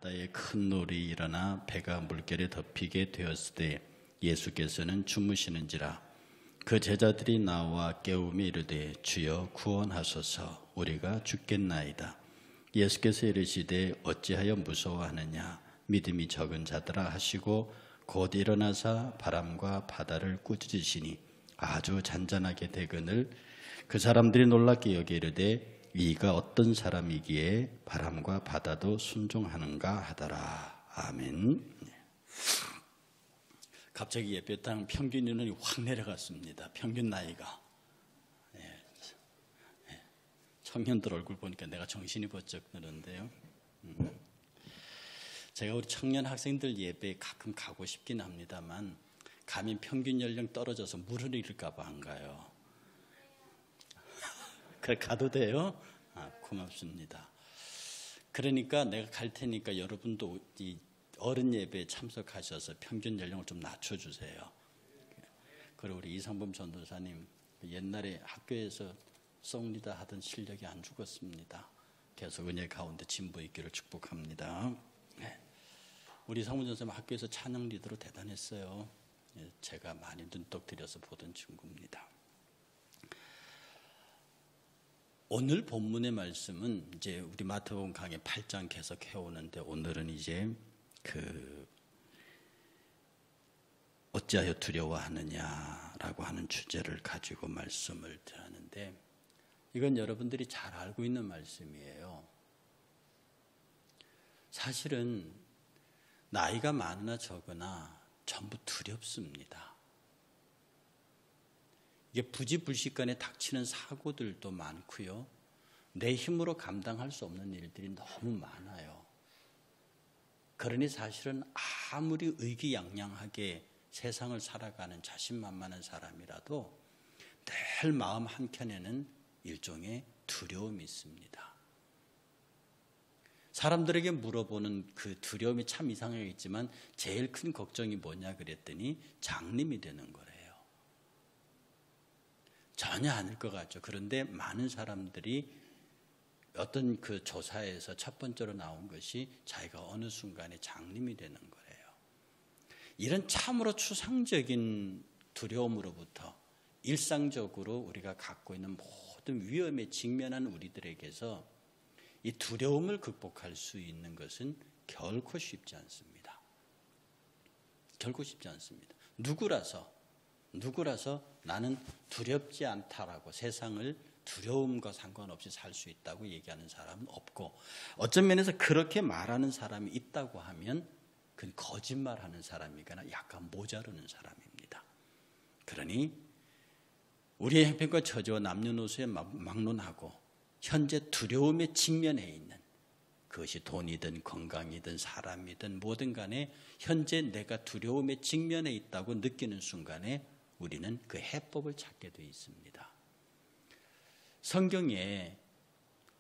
바다에 큰 놀이 일어나 배가 물결에 덮이게 되었을 때 예수께서는 주무시는지라. 그 제자들이 나와 깨우며 이르되 주여 구원하소서 우리가 죽겠나이다. 예수께서 이르시되 어찌하여 무서워하느냐 믿음이 적은 자들아 하시고 곧 일어나사 바람과 바다를 꾸짖으시니 아주 잔잔하게 되거늘 그 사람들이 놀랍게 여겨 이르되 이가 어떤 사람이기에 바람과 바다도 순종하는가 하더라. 아멘. 갑자기 예배당 평균 인원이 확 내려갔습니다. 평균 나이가. 청년들 얼굴 보니까 내가 정신이 번쩍 드는데요. 제가 우리 청년 학생들 예배에 가끔 가고 싶긴 합니다만 가면 평균 연령 떨어져서 물을 잃을까 봐 안 가요. 그래 가도 돼요? 고맙습니다. 그러니까 내가 갈 테니까 여러분도 이 어른 예배에 참석하셔서 평균 연령을 좀 낮춰주세요. 그리고 우리 이상범 전도사님 옛날에 학교에서 송리다 하던 실력이 안 죽었습니다. 계속 은혜 가운데 진보 있기를 축복합니다. 우리 이상범 전도사님 학교에서 찬양 리더로 대단했어요. 제가 많이 눈독 들여서 보던 친구입니다. 오늘 본문의 말씀은 이제 우리 마태복음 강의 8장 계속 해오는데 오늘은 이제 어찌하여 두려워하느냐라고 하는 주제를 가지고 말씀을 드렸는데 이건 여러분들이 잘 알고 있는 말씀이에요. 사실은 나이가 많으나 적으나 전부 두렵습니다. 이게 부지불식간에 닥치는 사고들도 많고요. 내 힘으로 감당할 수 없는 일들이 너무 많아요. 그러니 사실은 아무리 의기양양하게 세상을 살아가는 자신만만한 사람이라도 늘 마음 한켠에는 일종의 두려움이 있습니다. 사람들에게 물어보는 그 두려움이 참 이상하겠지만 제일 큰 걱정이 뭐냐 그랬더니 장님이 되는 거래요. 전혀 아닐 것 같죠. 그런데 많은 사람들이 어떤 그 조사에서 첫 번째로 나온 것이 자기가 어느 순간에 장님이 되는 거래요. 이런 참으로 추상적인 두려움으로부터 일상적으로 우리가 갖고 있는 모든 위험에 직면한 우리들에게서 이 두려움을 극복할 수 있는 것은 결코 쉽지 않습니다. 결코 쉽지 않습니다. 누구라서 나는 두렵지 않다라고 세상을 두려움과 상관없이 살 수 있다고 얘기하는 사람은 없고 어떤 면에서 그렇게 말하는 사람이 있다고 하면 그건 거짓말하는 사람이거나 약간 모자르는 사람입니다. 그러니 우리의 형편과 처지와 남녀노소에 막론하고 현재 두려움에 직면해 있는 그것이 돈이든 건강이든 사람이든 뭐든 간에 현재 내가 두려움에 직면해 있다고 느끼는 순간에 우리는 그 해법을 찾게 되어 있습니다. 성경에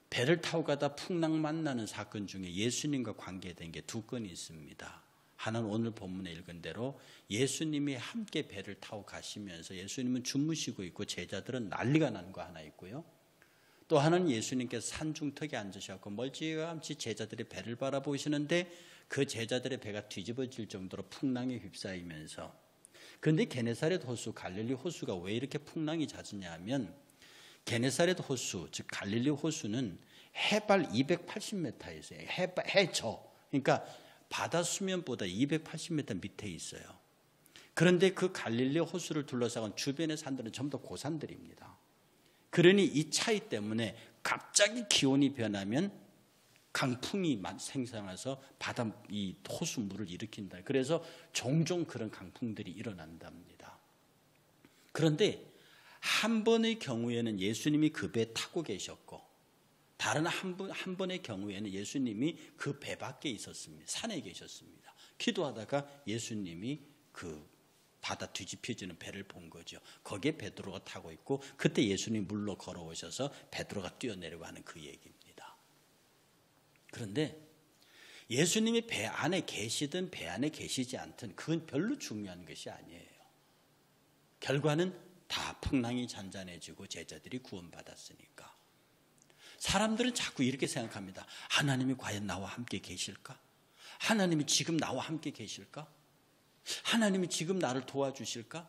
배를 타고 가다 풍랑 만나는 사건 중에 예수님과 관계된 게 두 건이 있습니다. 하나는 오늘 본문에 읽은 대로 예수님이 함께 배를 타고 가시면서 예수님은 주무시고 있고 제자들은 난리가 나는 거 하나 있고요. 또 하나는 예수님께서 산중턱에 앉으셔서 멀찌감치 제자들의 배를 바라보시는데 그 제자들의 배가 뒤집어질 정도로 풍랑에 휩싸이면서 그런데 게네사렛 호수, 갈릴리 호수가 왜 이렇게 풍랑이 잦으냐 하면 게네사렛 호수, 즉 갈릴리 호수는 해발 280m에 있어요. 해저. 그러니까 바다 수면보다 280m 밑에 있어요. 그런데 그 갈릴리 호수를 둘러싸은 주변의 산들은 전부 다 고산들입니다. 그러니 이 차이 때문에 갑자기 기온이 변하면 강풍이 생성해서 바다 이 호수 물을 일으킨다. 그래서 종종 그런 강풍들이 일어난답니다. 그런데 한 번의 경우에는 예수님이 그 배에 타고 계셨고 다른 한 번의 경우에는 예수님이 그 배 밖에 있었습니다. 산에 계셨습니다. 기도하다가 예수님이 그 바다 뒤집혀지는 배를 본 거죠. 거기에 베드로가 타고 있고 그때 예수님이 물로 걸어오셔서 베드로가 뛰어내려고 하는 그 얘기입니다. 그런데 예수님이 배 안에 계시든 배 안에 계시지 않든 그건 별로 중요한 것이 아니에요. 결과는 다 풍랑이 잔잔해지고 제자들이 구원받았으니까. 사람들은 자꾸 이렇게 생각합니다. 하나님이 과연 나와 함께 계실까? 하나님이 지금 나와 함께 계실까? 하나님이 지금 나를 도와주실까?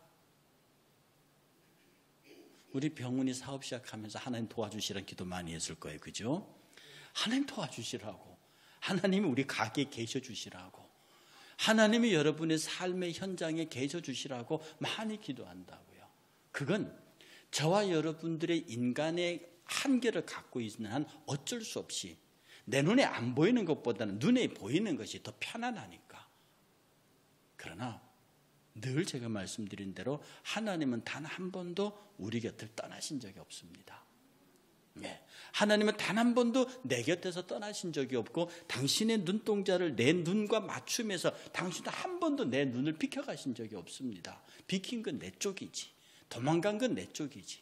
우리 병훈이 사업 시작하면서 하나님 도와주시라는 기도 많이 했을 거예요. 그죠? 하나님 도와주시라고. 하나님이 우리 가게에 계셔 주시라고. 하나님이 여러분의 삶의 현장에 계셔 주시라고 많이 기도한다고요. 그건 저와 여러분들의 인간의 한계를 갖고 있는 한 어쩔 수 없이 내 눈에 안 보이는 것보다는 눈에 보이는 것이 더 편안하니까. 그러나 늘 제가 말씀드린 대로 하나님은 단 한 번도 우리 곁을 떠나신 적이 없습니다. 네. 하나님은 단 한 번도 내 곁에서 떠나신 적이 없고 당신의 눈동자를 내 눈과 맞추면서 당신도 한 번도 내 눈을 비켜가신 적이 없습니다. 비킨 건 내 쪽이지. 도망간 건 내 쪽이지.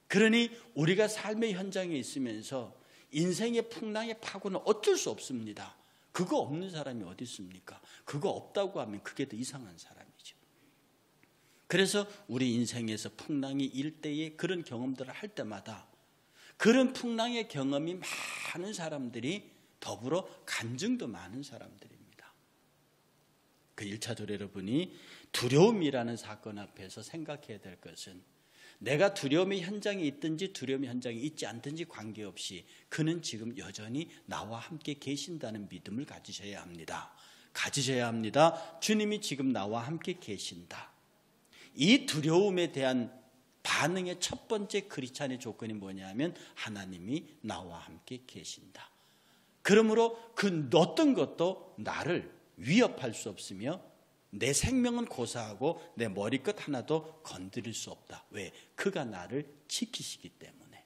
그러니 우리가 삶의 현장에 있으면서 인생의 풍랑의 파고는 어쩔 수 없습니다. 그거 없는 사람이 어디 있습니까? 그거 없다고 하면 그게 더 이상한 사람이죠. 그래서 우리 인생에서 풍랑이 일 때에 그런 경험들을 할 때마다 그런 풍랑의 경험이 많은 사람들이 더불어 간증도 많은 사람들입니다. 그 1차적으로 여러분이 두려움이라는 사건 앞에서 생각해야 될 것은 내가 두려움의 현장에 있든지 두려움의 현장에 있지 않든지 관계없이 그는 지금 여전히 나와 함께 계신다는 믿음을 가지셔야 합니다. 가지셔야 합니다. 주님이 지금 나와 함께 계신다. 이 두려움에 대한 반응의 첫 번째 크리스찬의 조건이 뭐냐면 하나님이 나와 함께 계신다. 그러므로 그 어떤 것도 나를 위협할 수 없으며 내 생명은 고사하고 내 머리끝 하나도 건드릴 수 없다. 왜? 그가 나를 지키시기 때문에.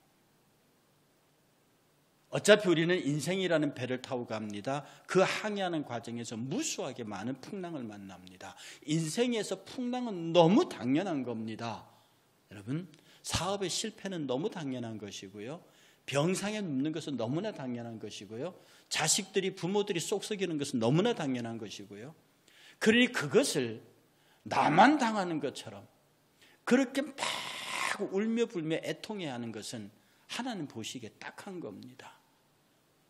어차피 우리는 인생이라는 배를 타고 갑니다. 그 항해하는 과정에서 무수하게 많은 풍랑을 만납니다. 인생에서 풍랑은 너무 당연한 겁니다. 여러분, 사업의 실패는 너무 당연한 것이고요. 병상에 눕는 것은 너무나 당연한 것이고요. 자식들이 부모들이 쏙썩이는 것은 너무나 당연한 것이고요. 그러니 그것을 나만 당하는 것처럼 그렇게 막 울며 불며 애통해야 하는 것은 하나님 보시기에 딱한 겁니다.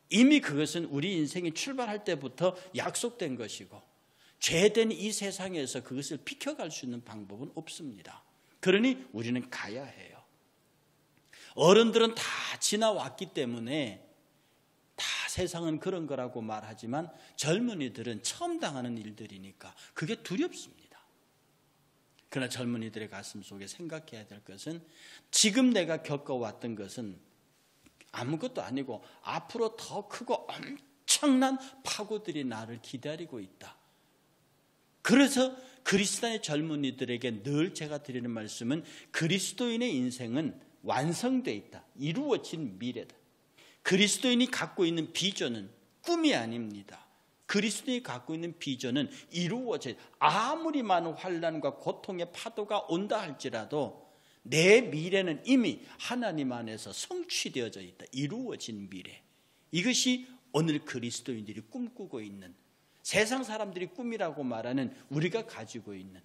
이미 그것은 우리 인생이 출발할 때부터 약속된 것이고 죄된 이 세상에서 그것을 비켜갈 수 있는 방법은 없습니다. 그러니 우리는 가야 해요. 어른들은 다 지나왔기 때문에 다 세상은 그런 거라고 말하지만 젊은이들은 처음 당하는 일들이니까 그게 두렵습니다. 그러나 젊은이들의 가슴 속에 생각해야 될 것은 지금 내가 겪어왔던 것은 아무것도 아니고 앞으로 더 크고 엄청난 파고들이 나를 기다리고 있다. 그래서 그리스도인의 젊은이들에게 늘 제가 드리는 말씀은 그리스도인의 인생은 완성되어 있다. 이루어진 미래다. 그리스도인이 갖고 있는 비전은 꿈이 아닙니다. 그리스도인이 갖고 있는 비전은 이루어져 아무리 많은 환난과 고통의 파도가 온다 할지라도 내 미래는 이미 하나님 안에서 성취되어져 있다. 이루어진 미래. 이것이 오늘 그리스도인들이 꿈꾸고 있는 세상 사람들이 꿈이라고 말하는 우리가 가지고 있는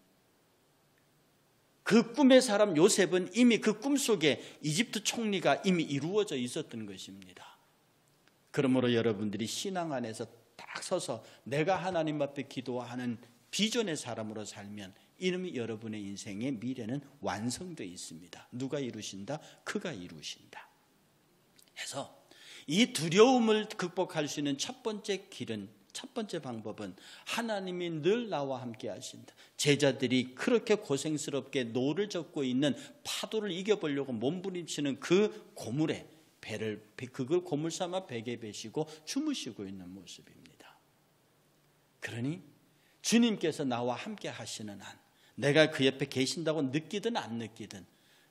그 꿈의 사람 요셉은 이미 그 꿈 속에 이집트 총리가 이미 이루어져 있었던 것입니다. 그러므로 여러분들이 신앙 안에서 딱 서서 내가 하나님 앞에 기도하는 비전의 사람으로 살면 이놈이 여러분의 인생의 미래는 완성되어 있습니다. 누가 이루신다? 그가 이루신다. 그래서 이 두려움을 극복할 수 있는 첫 번째 길은 첫 번째 방법은 하나님이 늘 나와 함께 하신다. 제자들이 그렇게 고생스럽게 노를 젓고 있는 파도를 이겨보려고 몸부림치는 그 고물에 그걸 고물 삼아 베개 베시고 주무시고 있는 모습입니다. 그러니 주님께서 나와 함께 하시는 한 내가 그 옆에 계신다고 느끼든 안 느끼든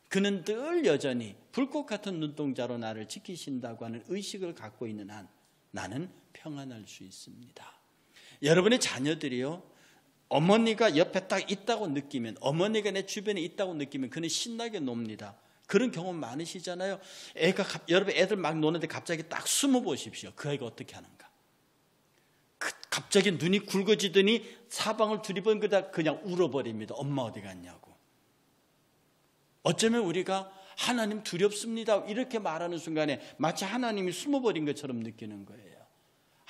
그는 늘 여전히 불꽃 같은 눈동자로 나를 지키신다고 하는 의식을 갖고 있는 한 나는 평안할 수 있습니다. 여러분의 자녀들이요, 어머니가 옆에 딱 있다고 느끼면, 어머니가 내 주변에 있다고 느끼면 그는 신나게 놉니다. 그런 경험 많으시잖아요. 여러분 애들 막 노는데 갑자기 딱 숨어 보십시오. 그 아이가 어떻게 하는가. 갑자기 눈이 굵어지더니 사방을 두리번거다 그냥 울어버립니다. 엄마 어디 갔냐고. 어쩌면 우리가 하나님 두렵습니다 이렇게 말하는 순간에 마치 하나님이 숨어버린 것처럼 느끼는 거예요.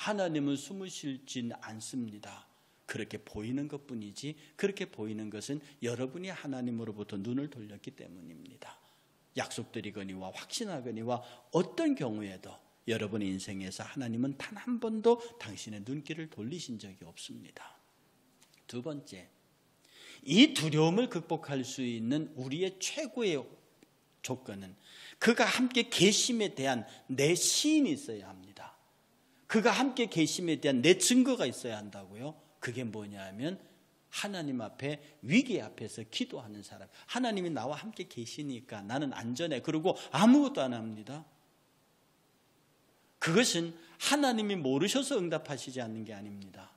하나님은 숨으시진 않습니다. 그렇게 보이는 것뿐이지 그렇게 보이는 것은 여러분이 하나님으로부터 눈을 돌렸기 때문입니다. 약속드리거니와 확신하거니와 어떤 경우에도 여러분의 인생에서 하나님은 단 한 번도 당신의 눈길을 돌리신 적이 없습니다. 두 번째, 이 두려움을 극복할 수 있는 우리의 최고의 조건은 그가 함께 계심에 대한 내 시인이 있어야 합니다. 그가 함께 계심에 대한 내 증거가 있어야 한다고요. 그게 뭐냐 하면 하나님 앞에 위기 앞에서 기도하는 사람. 하나님이 나와 함께 계시니까 나는 안전해. 그리고 아무것도 안 합니다. 그것은 하나님이 모르셔서 응답하시지 않는 게 아닙니다.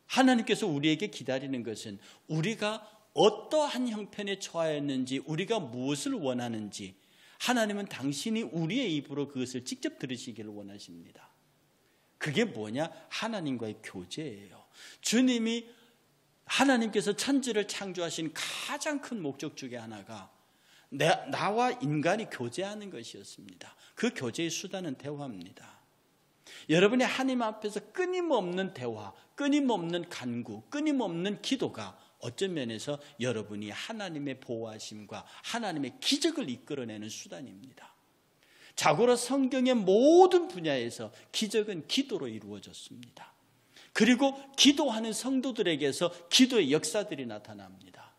하나님께서 우리에게 기다리는 것은 우리가 어떠한 형편에 처하였는지, 우리가 무엇을 원하는지 하나님은 당신이 우리의 입으로 그것을 직접 들으시기를 원하십니다. 그게 뭐냐? 하나님과의 교제예요. 주님이 하나님께서 천지를 창조하신 가장 큰 목적 중에 하나가 나와 인간이 교제하는 것이었습니다. 그 교제의 수단은 대화입니다. 여러분이 하나님 앞에서 끊임없는 대화, 끊임없는 간구, 끊임없는 기도가 어떤 면에서 여러분이 하나님의 보호하심과 하나님의 기적을 이끌어내는 수단입니다. 자고로 성경의 모든 분야에서 기적은 기도로 이루어졌습니다. 그리고 기도하는 성도들에게서 기도의 역사들이 나타납니다.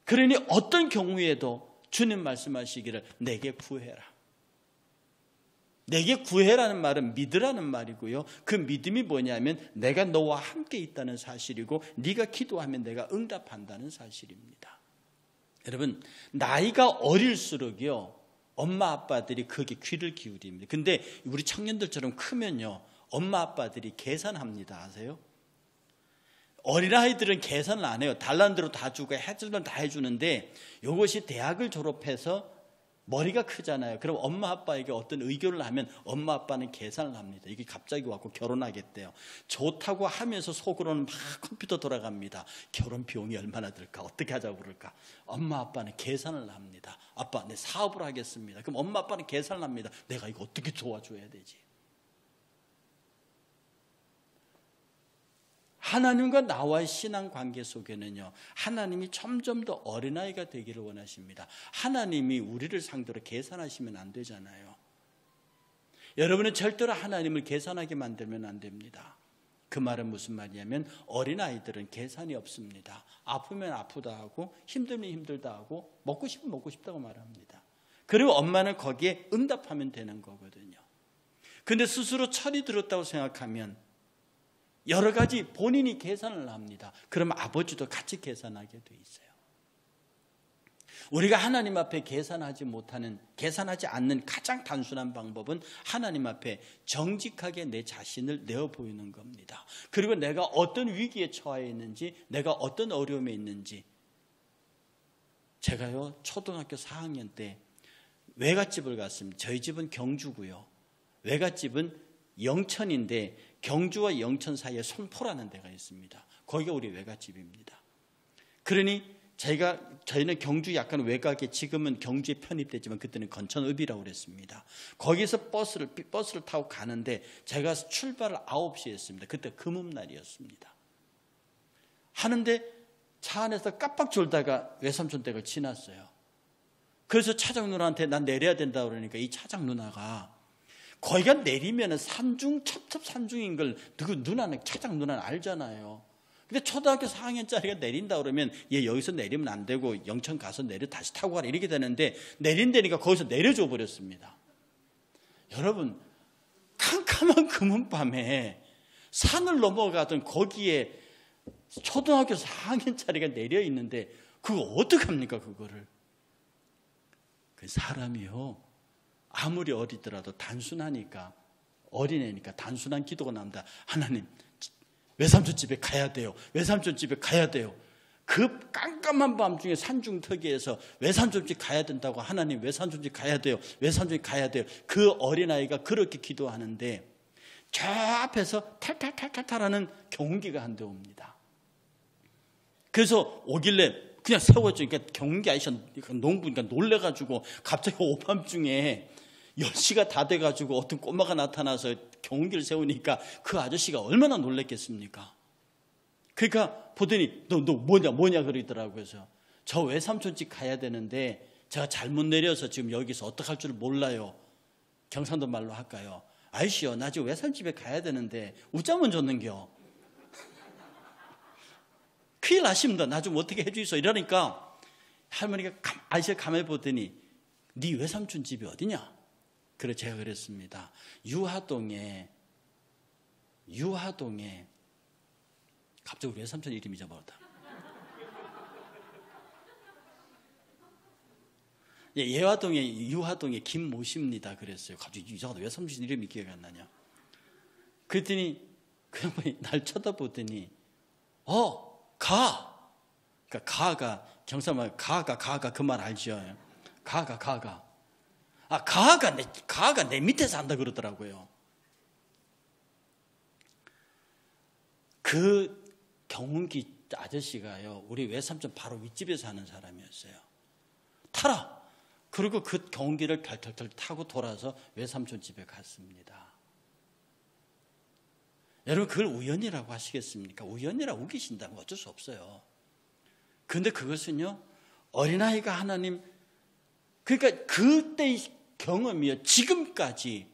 그러니 어떤 경우에도 주님 말씀하시기를 내게 구해라. 내게 구해라는 말은 믿으라는 말이고요. 그 믿음이 뭐냐면 내가 너와 함께 있다는 사실이고 네가 기도하면 내가 응답한다는 사실입니다. 여러분, 나이가 어릴수록요 엄마 아빠들이 거기에 귀를 기울입니다. 근데 우리 청년들처럼 크면요 엄마 아빠들이 계산합니다. 아세요? 어린아이들은 계산을 안 해요. 달라는 대로 다 주고 해줄 건 다 해주는데 이것이 대학을 졸업해서 머리가 크잖아요. 그럼 엄마 아빠에게 어떤 의견을 하면 엄마 아빠는 계산을 합니다. 이게 갑자기 왔고 결혼하겠대요. 좋다고 하면서 속으로는 막 컴퓨터 돌아갑니다. 결혼 비용이 얼마나 들까? 어떻게 하자고 그럴까? 엄마 아빠는 계산을 합니다. 아빠, 내 사업을 하겠습니다. 그럼 엄마 아빠는 계산을 합니다. 내가 이거 어떻게 도와줘야 되지? 하나님과 나와의 신앙관계 속에는요 하나님이 점점 더 어린아이가 되기를 원하십니다. 하나님이 우리를 상대로 계산하시면 안 되잖아요. 여러분은 절대로 하나님을 계산하게 만들면 안 됩니다. 그 말은 무슨 말이냐면 어린아이들은 계산이 없습니다. 아프면 아프다 하고 힘들면 힘들다 하고 먹고 싶으면 먹고 싶다고 말합니다. 그리고 엄마는 거기에 응답하면 되는 거거든요. 그런데 스스로 철이 들었다고 생각하면 여러 가지 본인이 계산을 합니다. 그러면 아버지도 같이 계산하게 돼 있어요. 우리가 하나님 앞에 계산하지 않는 가장 단순한 방법은 하나님 앞에 정직하게 내 자신을 내어 보이는 겁니다. 그리고 내가 어떤 위기에 처해 있는지, 내가 어떤 어려움에 있는지. 제가요 초등학교 4학년 때 외갓집을 갔습니다. 저희 집은 경주고요. 외갓집은 영천인데 경주와 영천 사이에 손포라는 데가 있습니다. 거기가 우리 외갓집입니다. 그러니 저희는 경주 약간 외곽에 지금은 경주에 편입됐지만 그때는 건천읍이라고 그랬습니다. 거기서 버스를 타고 가는데 제가 출발을 9시에 했습니다. 그때 금음날이었습니다. 하는데 차 안에서 깜빡 졸다가 외삼촌 댁을 지났어요. 그래서 차장 누나한테 난 내려야 된다 그러니까 이 차장 누나가 거기가 내리면 첩첩 산중인 걸 차장 누나는 알잖아요. 근데 초등학교 4학년짜리가 내린다 그러면 얘 여기서 내리면 안 되고 영천 가서 내려 다시 타고 가라 이렇게 되는데 내린다니까 거기서 내려줘 버렸습니다. 여러분 캄캄한 금은밤에 산을 넘어가던 거기에 초등학교 4학년짜리가 내려 있는데 그거 어떡합니까 그거를. 그 사람이요. 아무리 어리더라도 단순하니까 어린애니까 단순한 기도가 나옵니다. 하나님 외삼촌 집에 가야 돼요. 외삼촌 집에 가야 돼요. 그 깜깜한 밤중에 산중턱에서 외삼촌 집 가야 된다고 하나님 외삼촌 집 가야 돼요. 외삼촌 집 가야 돼요. 그 어린아이가 그렇게 기도하는데 저 앞에서 탈탈탈탈탈하는 경운기가 한 대 옵니다. 그래서 오길래 그냥 세워주니까 경운기 아저씨가 농부니까 놀래가지고 갑자기 오밤중에 10시가 다 돼가지고 어떤 꼬마가 나타나서 경운기를 세우니까 그 아저씨가 얼마나 놀랬겠습니까? 그러니까 보더니 너 뭐냐 그러더라고요. 그래서 저 외삼촌 집 가야 되는데 제가 잘못 내려서 지금 여기서 어떡할 줄 몰라요. 경상도 말로 할까요? 아이씨요, 나 지금 외삼촌 집에 가야 되는데 웃자면 줬는겨. 큰일 나십니다. 나 좀 어떻게 해주이소. 이러니까 할머니가 아저씨가 가만히 보더니 네 외삼촌 집이 어디냐? 그래 제가 그랬습니다. 유하동에 갑자기 우리 외삼촌 이름 잊어버렸다. 예, 유하동에 김모씨입니다. 그랬어요. 갑자기 이상하다. 외삼촌 이름이 기억이 안 나냐? 그랬더니 그 양반이 날 쳐다보더니 가. 그러니까 가가 경상말 가가 그 말 알죠? 가가. 가가 내 밑에 산다 그러더라고요. 그 경운기 아저씨가요, 우리 외삼촌 바로 윗집에 사는 사람이었어요. 타라. 그리고 그 경운기를 털털털 타고 돌아서 외삼촌 집에 갔습니다. 여러분 그걸 우연이라고 하시겠습니까? 우연이라고 우기신다면 어쩔 수 없어요. 그런데 그것은요, 어린아이가 하나님, 그러니까 그때의 경험이요, 지금까지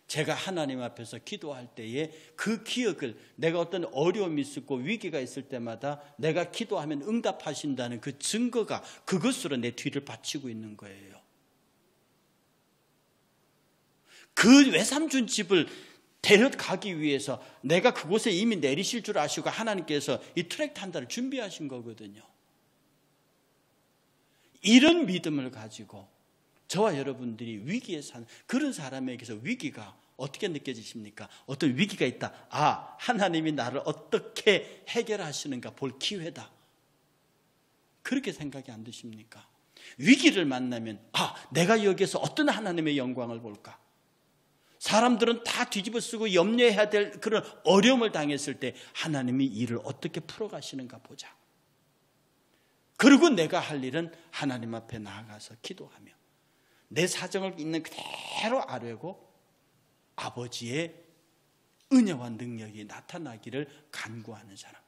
제가 하나님 앞에서 기도할 때에 그 기억을, 내가 어떤 어려움이 있었고 위기가 있을 때마다 내가 기도하면 응답하신다는 그 증거가 그것으로 내 뒤를 바치고 있는 거예요. 그 외삼촌 집을 데려가기 위해서 내가 그곳에 이미 내리실 줄 아시고 하나님께서 이 트랙 탄다를 준비하신 거거든요. 이런 믿음을 가지고 저와 여러분들이 위기에 사는 그런 사람에게서 위기가 어떻게 느껴지십니까? 어떤 위기가 있다. 하나님이 나를 어떻게 해결하시는가 볼 기회다. 그렇게 생각이 안 드십니까? 위기를 만나면 내가 여기에서 어떤 하나님의 영광을 볼까? 사람들은 다 뒤집어 쓰고 염려해야 될 그런 어려움을 당했을 때 하나님이 이를 어떻게 풀어가시는가 보자. 그리고 내가 할 일은 하나님 앞에 나아가서 기도하며 내 사정을 있는 그대로 아뢰고 아버지의 은혜와 능력이 나타나기를 간구하는 사람.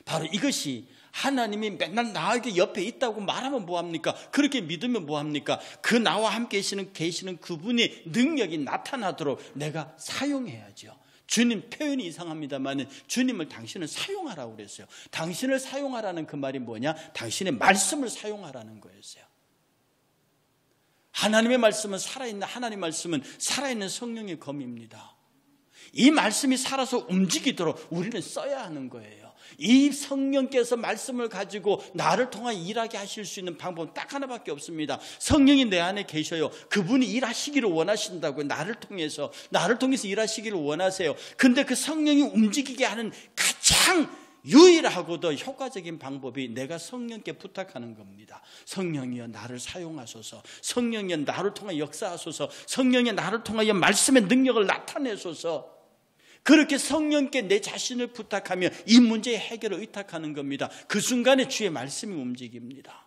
바로 이것이 하나님이 맨날 나에게 옆에 있다고 말하면 뭐합니까? 그렇게 믿으면 뭐합니까? 그 나와 함께 계시는 그분이 능력이 나타나도록 내가 사용해야죠. 주님 표현이 이상합니다만 주님을 당신은 사용하라고 그랬어요. 당신을 사용하라는 그 말이 뭐냐? 당신의 말씀을 사용하라는 거였어요. 하나님의 말씀은 살아있는, 하나님의 말씀은 살아있는 성령의 검입니다. 이 말씀이 살아서 움직이도록 우리는 써야 하는 거예요. 이 성령께서 말씀을 가지고 나를 통해 일하게 하실 수 있는 방법은 딱 하나밖에 없습니다. 성령이 내 안에 계셔요. 그분이 일하시기를 원하신다고요. 나를 통해서 일하시기를 원하세요. 근데 그 성령이 움직이게 하는 가장 유일하고도 효과적인 방법이 내가 성령께 부탁하는 겁니다. 성령이여 나를 사용하소서. 성령이여 나를 통해 역사하소서. 성령이여 나를 통하여 말씀의 능력을 나타내소서. 그렇게 성령께 내 자신을 부탁하며 이 문제의 해결을 의탁하는 겁니다. 그 순간에 주의 말씀이 움직입니다.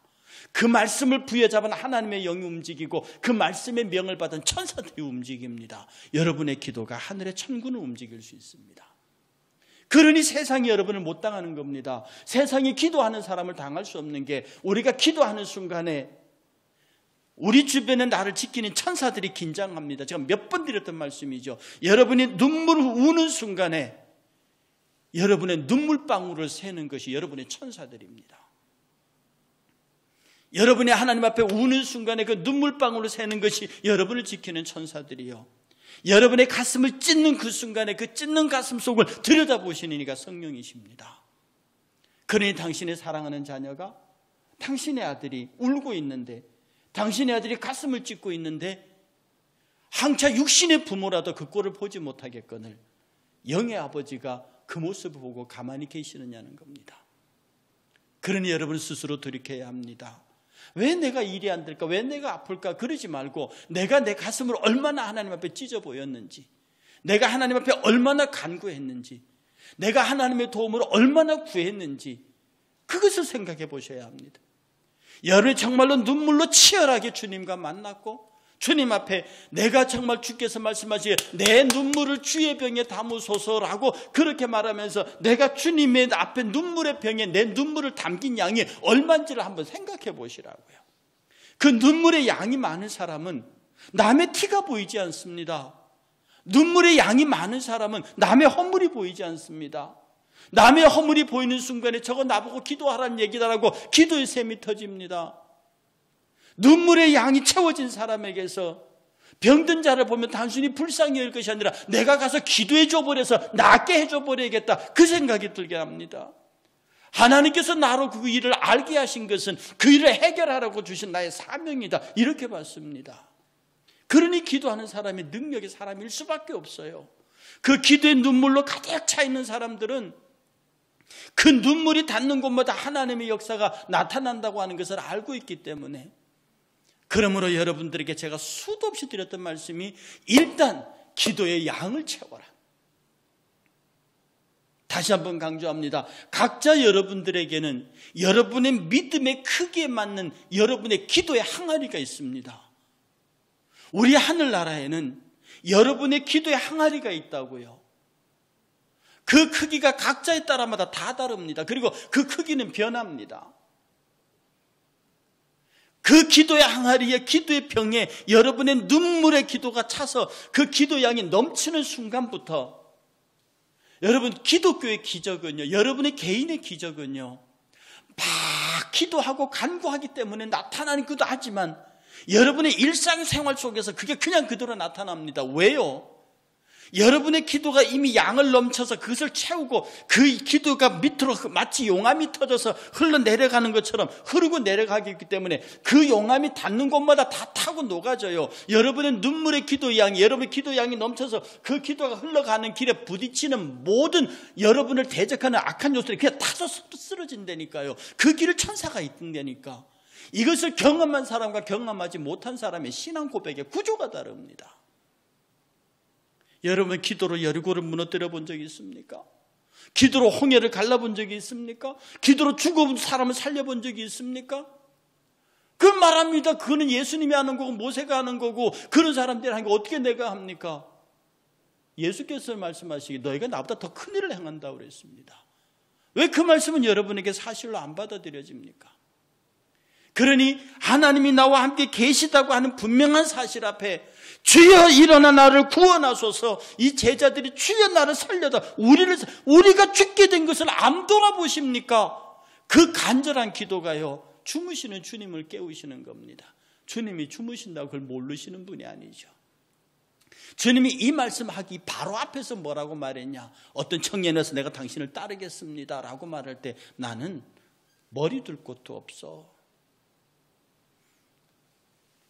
그 말씀을 부여잡은 하나님의 영이 움직이고 그 말씀의 명을 받은 천사들이 움직입니다. 여러분의 기도가 하늘의 천군을 움직일 수 있습니다. 그러니 세상이 여러분을 못 당하는 겁니다. 세상이 기도하는 사람을 당할 수 없는 게 우리가 기도하는 순간에 우리 주변에 나를 지키는 천사들이 긴장합니다. 제가 몇 번 드렸던 말씀이죠. 여러분이 눈물을 우는 순간에 여러분의 눈물방울을 새는 것이 여러분의 천사들입니다. 여러분이 하나님 앞에 우는 순간에 그 눈물방울을 새는 것이 여러분을 지키는 천사들이요. 여러분의 가슴을 찢는 그 순간에 그 찢는 가슴 속을 들여다보시는 이가 성령이십니다. 그러니 당신의 사랑하는 자녀가, 당신의 아들이 울고 있는데, 당신의 아들이 가슴을 찢고 있는데 항차 육신의 부모라도 그 꼴을 보지 못하겠거늘 영의 아버지가 그 모습을 보고 가만히 계시느냐는 겁니다. 그러니 여러분 스스로 돌이켜야 합니다. 왜 내가 일이 안 될까? 왜 내가 아플까? 그러지 말고 내가 내 가슴을 얼마나 하나님 앞에 찢어 보였는지, 내가 하나님 앞에 얼마나 간구했는지, 내가 하나님의 도움으로 얼마나 구했는지 그것을 생각해 보셔야 합니다. 여러분이 정말로 눈물로 치열하게 주님과 만났고 주님 앞에 내가 정말 주께서 말씀하시기에 내 눈물을 주의 병에 담으소서라고 그렇게 말하면서 내가 주님의 앞에 눈물의 병에 내 눈물을 담긴 양이 얼마인지를 한번 생각해 보시라고요. 그 눈물의 양이 많은 사람은 남의 티가 보이지 않습니다. 눈물의 양이 많은 사람은 남의 허물이 보이지 않습니다. 남의 허물이 보이는 순간에 저거 나보고 기도하라는 얘기다라고 기도의 샘이 터집니다. 눈물의 양이 채워진 사람에게서 병든 자를 보면 단순히 불쌍히 여길 것이 아니라 내가 가서 기도해 줘버려서 낫게 해줘 버려야겠다, 그 생각이 들게 합니다. 하나님께서 나로 그 일을 알게 하신 것은 그 일을 해결하라고 주신 나의 사명이다, 이렇게 봤습니다. 그러니 기도하는 사람이 능력의 사람일 수밖에 없어요. 그 기도의 눈물로 가득 차 있는 사람들은 그 눈물이 닿는 곳마다 하나님의 역사가 나타난다고 하는 것을 알고 있기 때문에, 그러므로 여러분들에게 제가 수도 없이 드렸던 말씀이 일단 기도의 양을 채워라. 다시 한번 강조합니다. 각자 여러분들에게는 여러분의 믿음의 크기에 맞는 여러분의 기도의 항아리가 있습니다. 우리 하늘나라에는 여러분의 기도의 항아리가 있다고요. 그 크기가 각자에 따라마다 다 다릅니다. 그리고 그 크기는 변합니다. 그 기도의 항아리에, 기도의 병에 여러분의 눈물의 기도가 차서 그 기도 양이 넘치는 순간부터 여러분, 기독교의 기적은요, 여러분의 개인의 기적은요, 막 기도하고 간구하기 때문에 나타나는 것도 하지만 여러분의 일상생활 속에서 그게 그냥 그대로 나타납니다. 왜요? 여러분의 기도가 이미 양을 넘쳐서 그것을 채우고 그 기도가 밑으로 마치 용암이 터져서 흘러내려가는 것처럼 흐르고 내려가기 있기 때문에 그 용암이 닿는 곳마다 다 타고 녹아져요. 여러분의 눈물의 기도 양이, 여러분의 기도 양이 넘쳐서 그 기도가 흘러가는 길에 부딪히는 모든 여러분을 대적하는 악한 요소들이 그냥 타서 쓰러진다니까요. 그 길을 천사가 있던다니까. 이것을 경험한 사람과 경험하지 못한 사람의 신앙 고백의 구조가 다릅니다. 여러분, 기도로 여리고를 무너뜨려 본 적이 있습니까? 기도로 홍해를 갈라본 적이 있습니까? 기도로 죽어본 사람을 살려본 적이 있습니까? 그 말합니다. 그거는 예수님이 하는 거고 모세가 하는 거고 그런 사람들이 하는 거 어떻게 내가 합니까? 예수께서 말씀하시기 너희가 나보다 더 큰 일을 행한다고 그랬습니다. 왜 그 말씀은 여러분에게 사실로 안 받아들여집니까? 그러니 하나님이 나와 함께 계시다고 하는 분명한 사실 앞에 주여 일어나 나를 구원하소서, 이 제자들이 주여 나를 살려다 우리가 죽게 된 것을 안 돌아보십니까? 그 간절한 기도가요, 주무시는 주님을 깨우시는 겁니다. 주님이 주무신다고 그걸 모르시는 분이 아니죠. 주님이 이 말씀하기 바로 앞에서 뭐라고 말했냐? 어떤 청년에서 내가 당신을 따르겠습니다 라고 말할 때 나는 머리 둘 곳도 없어.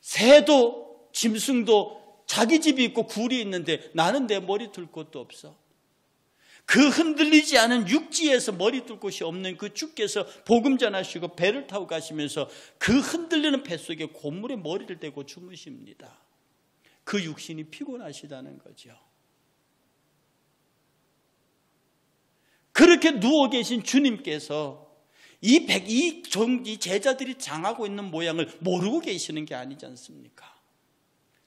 새도 짐승도 자기 집이 있고 굴이 있는데 나는 내 머리 둘 곳도 없어. 그 흔들리지 않은 육지에서 머리 둘 곳이 없는 그 주께서 복음 전하시고 배를 타고 가시면서 그 흔들리는 뱃속에 고물에 머리를 대고 주무십니다. 그 육신이 피곤하시다는 거죠. 그렇게 누워 계신 주님께서 이 제자들이 장하고 있는 모양을 모르고 계시는 게 아니지 않습니까?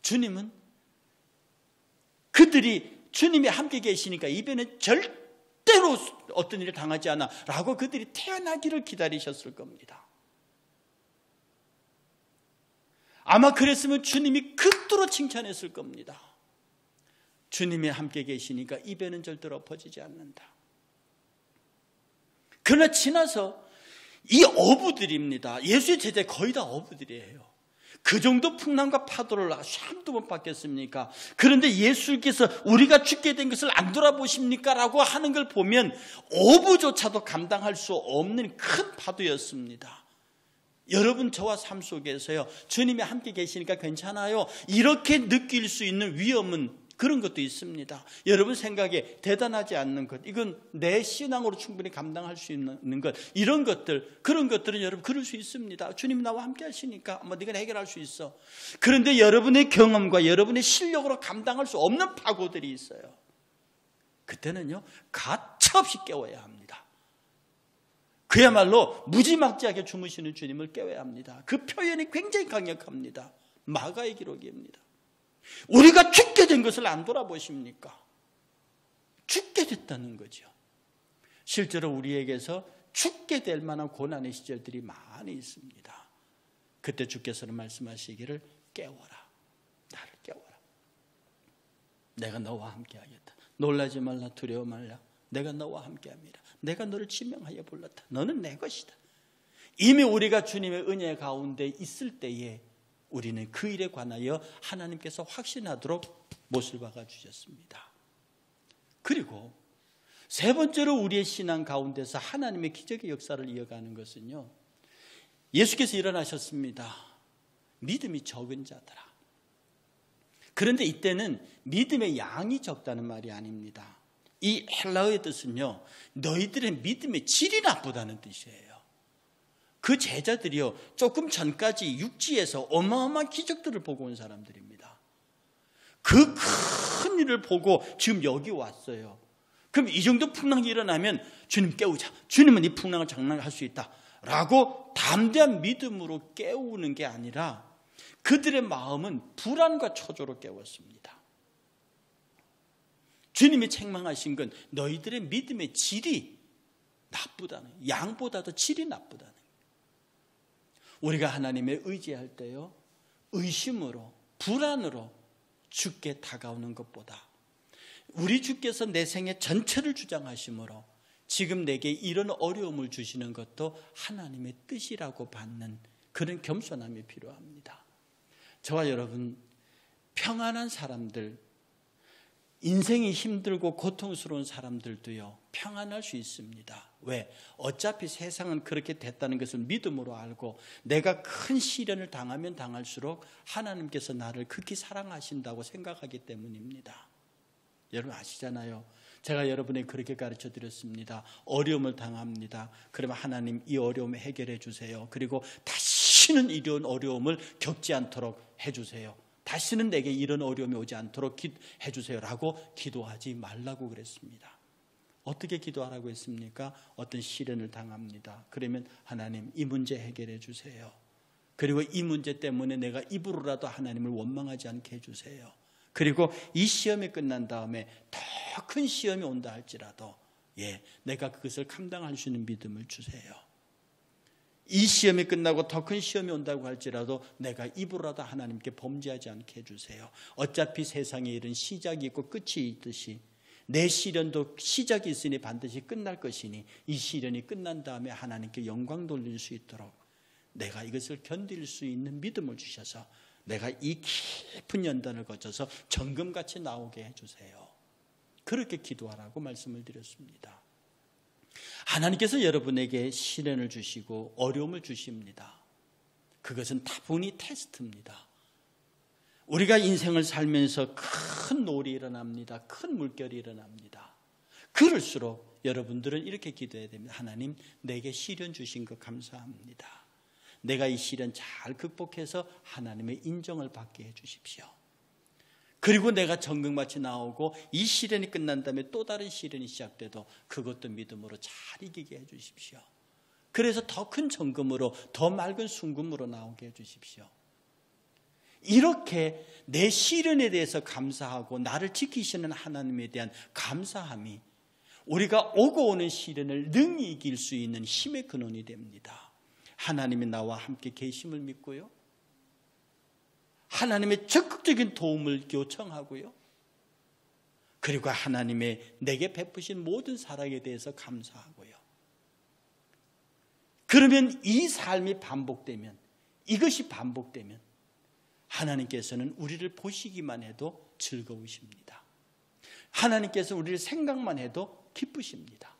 주님은 그들이 주님이 함께 계시니까 이번에 절대로 어떤 일을 당하지 않아 라고 그들이 태어나기를 기다리셨을 겁니다. 아마 그랬으면 주님이 극도로 칭찬했을 겁니다. 주님이 함께 계시니까 이 배는 절대로 엎어지지 않는다. 그러나 지나서 이 어부들입니다. 예수의 제자 거의 다 어부들이에요. 그 정도 풍랑과 파도를 한두 번 받겠습니까? 그런데 예수께서 우리가 죽게 된 것을 안 돌아보십니까? 라고 하는 걸 보면 어부조차도 감당할 수 없는 큰 파도였습니다. 여러분, 저와 삶 속에서요, 주님이 함께 계시니까 괜찮아요, 이렇게 느낄 수 있는 위험은 그런 것도 있습니다. 여러분 생각에 대단하지 않는 것, 이건 내 신앙으로 충분히 감당할 수 있는 것, 이런 것들, 그런 것들은 여러분 그럴 수 있습니다. 주님이 나와 함께 하시니까 네가 해결할 수 있어. 그런데 여러분의 경험과 여러분의 실력으로 감당할 수 없는 파고들이 있어요. 그때는요, 가차없이 깨워야 합니다. 그야말로 무지막지하게 주무시는 주님을 깨워야 합니다. 그 표현이 굉장히 강력합니다. 마가의 기록입니다. 우리가 죽게 된 것을 안 돌아보십니까? 죽게 됐다는 거죠. 실제로 우리에게서 죽게 될 만한 고난의 시절들이 많이 있습니다. 그때 주께서는 말씀하시기를 깨워라. 나를 깨워라. 내가 너와 함께 하겠다. 놀라지 말라, 두려워 말라. 내가 너와 함께 합니다. 내가 너를 지명하여 불렀다. 너는 내 것이다. 이미 우리가 주님의 은혜 가운데 있을 때에 우리는 그 일에 관하여 하나님께서 확신하도록 못을 박아주셨습니다. 그리고 세 번째로 우리의 신앙 가운데서 하나님의 기적의 역사를 이어가는 것은요, 예수께서 일어나셨습니다. 믿음이 적은 자들아. 그런데 이때는 믿음의 양이 적다는 말이 아닙니다. 이 헬라어의 뜻은요, 너희들의 믿음의 질이 나쁘다는 뜻이에요. 그 제자들이요, 조금 전까지 육지에서 어마어마한 기적들을 보고 온 사람들입니다. 그 큰 일을 보고 지금 여기 왔어요. 그럼 이 정도 풍랑이 일어나면 주님 깨우자. 주님은 이 풍랑을 장난할 수 있다. 라고 담대한 믿음으로 깨우는 게 아니라 그들의 마음은 불안과 초조로 깨웠습니다. 주님이 책망하신 건 너희들의 믿음의 질이 나쁘다는, 양보다도 질이 나쁘다는. 우리가 하나님의 의지할 때요, 의심으로, 불안으로 주께 다가오는 것보다 우리 주께서 내 생애 전체를 주장하심으로 지금 내게 이런 어려움을 주시는 것도 하나님의 뜻이라고 받는 그런 겸손함이 필요합니다. 저와 여러분, 평안한 사람들, 인생이 힘들고 고통스러운 사람들도요, 평안할 수 있습니다. 왜? 어차피 세상은 그렇게 됐다는 것을 믿음으로 알고 내가 큰 시련을 당하면 당할수록 하나님께서 나를 극히 사랑하신다고 생각하기 때문입니다. 여러분 아시잖아요. 제가 여러분에게 그렇게 가르쳐 드렸습니다. 어려움을 당합니다. 그러면 하나님 이 어려움을 해결해 주세요. 그리고 다시는 이런 어려움을 겪지 않도록 해주세요. 다시는 내게 이런 어려움이 오지 않도록 해주세요 라고 기도하지 말라고 그랬습니다. 어떻게 기도하라고 했습니까? 어떤 시련을 당합니다. 그러면 하나님 이 문제 해결해 주세요. 그리고 이 문제 때문에 내가 입으로라도 하나님을 원망하지 않게 해주세요. 그리고 이 시험이 끝난 다음에 더 큰 시험이 온다 할지라도 내가 그것을 감당할 수 있는 믿음을 주세요. 이 시험이 끝나고 더 큰 시험이 온다고 할지라도 내가 입으로라도 하나님께 범죄하지 않게 해주세요. 어차피 세상에 일은 시작이 있고 끝이 있듯이 내 시련도 시작이 있으니 반드시 끝날 것이니 이 시련이 끝난 다음에 하나님께 영광 돌릴 수 있도록 내가 이것을 견딜 수 있는 믿음을 주셔서 내가 이 깊은 연단을 거쳐서 정금같이 나오게 해주세요. 그렇게 기도하라고 말씀을 드렸습니다. 하나님께서 여러분에게 시련을 주시고 어려움을 주십니다. 그것은 다분히 테스트입니다. 우리가 인생을 살면서 큰 노을이 일어납니다. 큰 물결이 일어납니다. 그럴수록 여러분들은 이렇게 기도해야 됩니다. 하나님, 내게 시련 주신 것 감사합니다. 내가 이 시련 잘 극복해서 하나님의 인정을 받게 해주십시오. 그리고 내가 정금같이 나오고 이 시련이 끝난 다음에 또 다른 시련이 시작돼도 그것도 믿음으로 잘 이기게 해주십시오. 그래서 더 큰 정금으로, 더 맑은 순금으로 나오게 해주십시오. 이렇게 내 시련에 대해서 감사하고 나를 지키시는 하나님에 대한 감사함이 우리가 오고 오는 시련을 능히 이길 수 있는 힘의 근원이 됩니다. 하나님이 나와 함께 계심을 믿고요, 하나님의 적극적인 도움을 요청하고요, 그리고 하나님의 내게 베푸신 모든 사랑에 대해서 감사하고요. 그러면 이 삶이 반복되면, 이것이 반복되면 하나님께서는 우리를 보시기만 해도 즐거우십니다. 하나님께서 우리를 생각만 해도 기쁘십니다.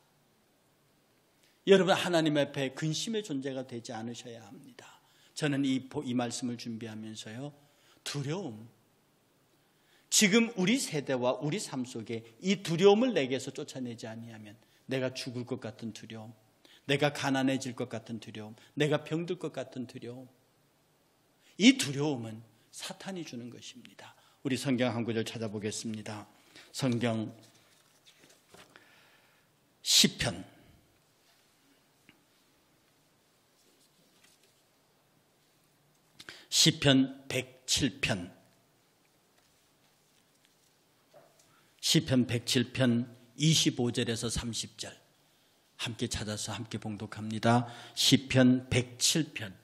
여러분, 하나님 앞에 근심의 존재가 되지 않으셔야 합니다. 저는 이 말씀을 준비하면서요, 두려움, 지금 우리 세대와 우리 삶 속에 이 두려움을 내게서 쫓아내지 아니하면 내가 죽을 것 같은 두려움, 내가 가난해질 것 같은 두려움, 내가 병들 것 같은 두려움, 이 두려움은 사탄이 주는 것입니다. 우리 성경 한 구절 찾아보겠습니다. 성경 시편 시편 107편, 시편 107편 25절에서 30절 함께 찾아서 함께 봉독합니다. 시편 107편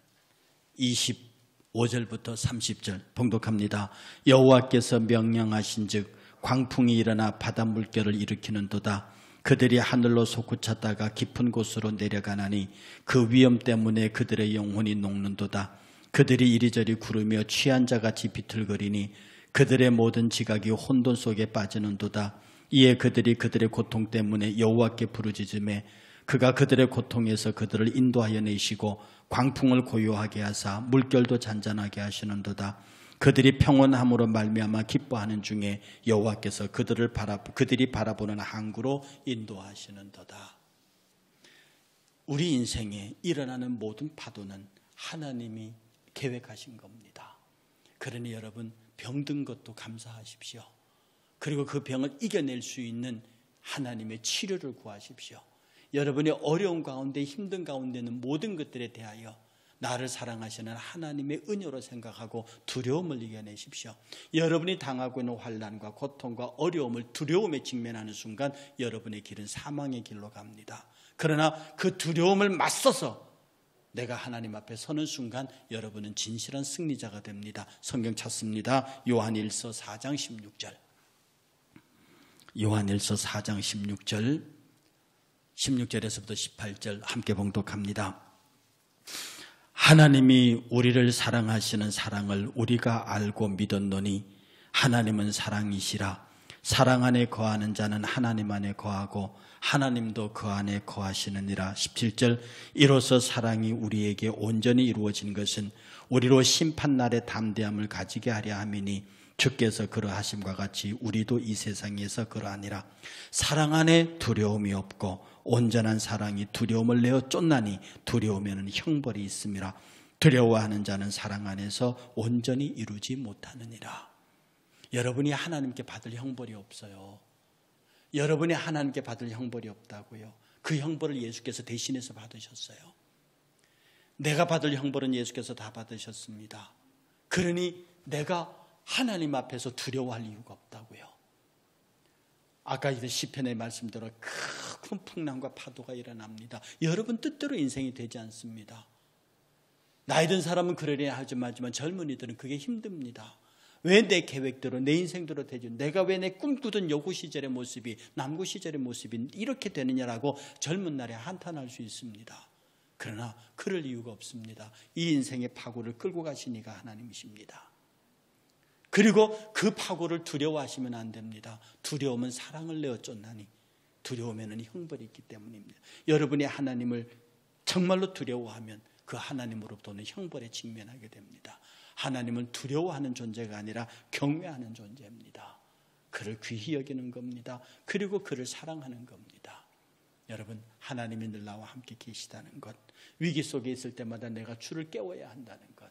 25절부터 30절 봉독합니다. 여호와께서 명령하신즉 광풍이 일어나 바다 물결을 일으키는도다. 그들이 하늘로 솟구쳤다가 깊은 곳으로 내려가나니 그 위험 때문에 그들의 영혼이 녹는도다. 그들이 이리저리 구르며 취한 자같이 비틀거리니 그들의 모든 지각이 혼돈 속에 빠지는도다. 이에 그들이 그들의 고통 때문에 여호와께 부르짖으매 그가 그들의 고통에서 그들을 인도하여 내시고 광풍을 고요하게 하사 물결도 잔잔하게 하시는도다. 그들이 평온함으로 말미암아 기뻐하는 중에 여호와께서 그들이 바라보는 항구로 인도하시는도다. 우리 인생에 일어나는 모든 파도는 하나님이 계획하신 겁니다. 그러니 여러분 병든 것도 감사하십시오. 그리고 그 병을 이겨낼 수 있는 하나님의 치료를 구하십시오. 여러분의 어려운 가운데 힘든 가운데는 모든 것들에 대하여 나를 사랑하시는 하나님의 은혜로 생각하고 두려움을 이겨내십시오. 여러분이 당하고 있는 환난과 고통과 어려움을 두려움에 직면하는 순간 여러분의 길은 사망의 길로 갑니다. 그러나 그 두려움을 맞서서 내가 하나님 앞에 서는 순간 여러분은 진실한 승리자가 됩니다. 성경 찾습니다. 요한일서 4장 16절. 요한일서 4장 16절, 16절에서부터 18절 함께 봉독합니다. 하나님이 우리를 사랑하시는 사랑을 우리가 알고 믿었노니 하나님은 사랑이시라. 사랑 안에 거하는 자는 하나님 안에 거하고 하나님도 그 안에 거하시느니라. 17절. 이로써 사랑이 우리에게 온전히 이루어진 것은 우리로 심판날의 담대함을 가지게 하려 함이니 주께서 그러하심과 같이 우리도 이 세상에서 그러하니라. 사랑 안에 두려움이 없고 온전한 사랑이 두려움을 내어 쫓나니 두려움에는 형벌이 있음이라. 두려워하는 자는 사랑 안에서 온전히 이루지 못하느니라. 여러분이 하나님께 받을 형벌이 없어요. 여러분이 하나님께 받을 형벌이 없다고요. 그 형벌을 예수께서 대신해서 받으셨어요. 내가 받을 형벌은 예수께서 다 받으셨습니다. 그러니 내가 하나님 앞에서 두려워할 이유가 없다고요. 아까 시편의 말씀대로 큰 풍랑과 파도가 일어납니다. 여러분 뜻대로 인생이 되지 않습니다. 나이 든 사람은 그러려 하지만 젊은이들은 그게 힘듭니다. 왜 내 계획대로 내 인생대로 되죠? 내가 왜 내 꿈꾸던 여고 시절의 모습이 남고 시절의 모습이 이렇게 되느냐라고 젊은 날에 한탄할 수 있습니다. 그러나 그럴 이유가 없습니다. 이 인생의 파고를 끌고 가신 이가 하나님이십니다. 그리고 그 파고를 두려워하시면 안 됩니다. 두려움은 사랑을 내어 쫓나니 두려움에는 형벌이 있기 때문입니다. 여러분이 하나님을 정말로 두려워하면 그 하나님으로부터는 형벌에 직면하게 됩니다. 하나님은 두려워하는 존재가 아니라 경외하는 존재입니다. 그를 귀히 여기는 겁니다. 그리고 그를 사랑하는 겁니다. 여러분, 하나님이 늘 나와 함께 계시다는 것, 위기 속에 있을 때마다 내가 주를 깨워야 한다는 것,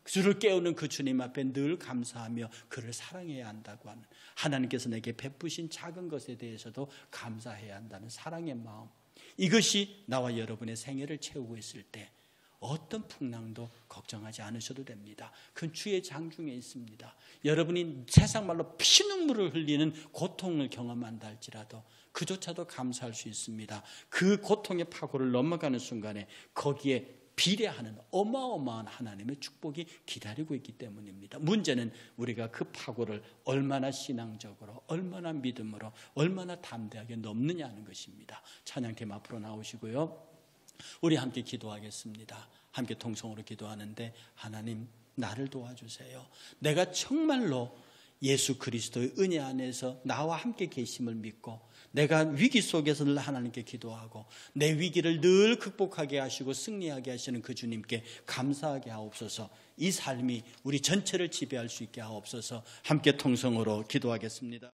주를 깨우는 그 주님 앞에 늘 감사하며 그를 사랑해야 한다고 하는, 하나님께서 내게 베푸신 작은 것에 대해서도 감사해야 한다는 사랑의 마음, 이것이 나와 여러분의 생애를 채우고 있을 때 어떤 풍랑도 걱정하지 않으셔도 됩니다. 그건 주의 장중에 있습니다. 여러분이 세상 말로 피눈물을 흘리는 고통을 경험한다 할지라도 그조차도 감사할 수 있습니다. 그 고통의 파고를 넘어가는 순간에 거기에 비례하는 어마어마한 하나님의 축복이 기다리고 있기 때문입니다. 문제는 우리가 그 파고를 얼마나 신앙적으로, 얼마나 믿음으로, 얼마나 담대하게 넘느냐 하는 것입니다. 찬양팀 앞으로 나오시고요. 우리 함께 기도하겠습니다. 함께 통성으로 기도하는데, 하나님 나를 도와주세요. 내가 정말로 예수 그리스도의 은혜 안에서 나와 함께 계심을 믿고 내가 위기 속에서 늘 하나님께 기도하고 내 위기를 늘 극복하게 하시고 승리하게 하시는 그 주님께 감사하게 하옵소서. 이 삶이 우리 전체를 지배할 수 있게 하옵소서. 함께 통성으로 기도하겠습니다.